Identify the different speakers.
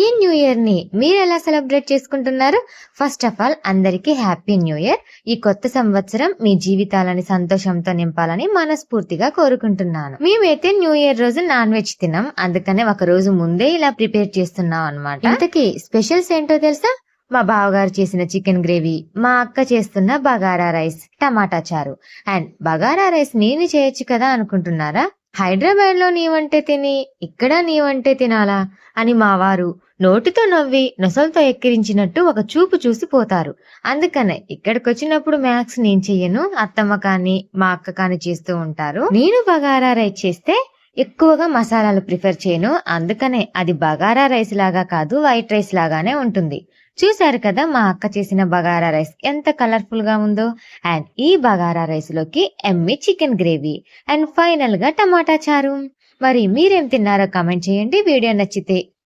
Speaker 1: ఈ new year ని మీరు ఎలా సెలబ్రేట్ చేసుకుంటున్నారు? ఫస్ట్ ఆఫ్ ఆల్ అందరికీ హ్యాపీ న్యూ ఇయర్. ఈ కొత్త సంవత్సరం మీ జీవితాలని సంతోషంతో నింపాలని మనస్ఫూర్తిగా కోరుకుంటున్నాను. మేమైతే న్యూ ఇయర్ రోజు నాన్ వెజ్ తినం, అందుకనే ఒక రోజు ముందే ఇలా ప్రిపేర్ చేస్తున్నాం అన్నమాట. ఇంతకీ స్పెషల్స్ ఏంటో తెలుసా? మా బావగారు చేసిన చికెన్ గ్రేవీ, మా అక్క చేస్తున్న బగారా రైస్, టమాటా చారు. అండ్ బగారా రైస్ నేను చేయొచ్చు కదా అనుకుంటున్నారా? హైదరాబాద్ లో నీవంటే తిని ఇక్కడ నీవంటే తినాలా అని మా వారు నోటితో నవ్వి నొసలతో ఎక్కిరించినట్టు ఒక చూపు చూసి పోతారు. అందుకనే ఇక్కడికొచ్చినప్పుడు మ్యాక్స్ నేను చెయ్యను, అత్తమ్మ కానీ మా అక్క కానీ చేస్తూ ఉంటారు. నేను బగారా రైస్ చేస్తే ఎక్కువగా మసాలాలు ప్రిఫర్ చేయను, అందుకనే అది బగారా రైస్ లాగా కాదు, వైట్ రైస్ లాగానే ఉంటుంది. చూశారు కదా మా అక్క చేసిన బగారా రైస్ ఎంత కలర్ఫుల్ గా ఉందో. అండ్ ఈ బగారా రైస్ లోకి ఎమ్మి చికెన్ గ్రేవీ అండ్ ఫైనల్ గా టమాటా చారు. మరి మీరేం తిన్నారో కామెంట్ చేయండి. వీడియో నచ్చితే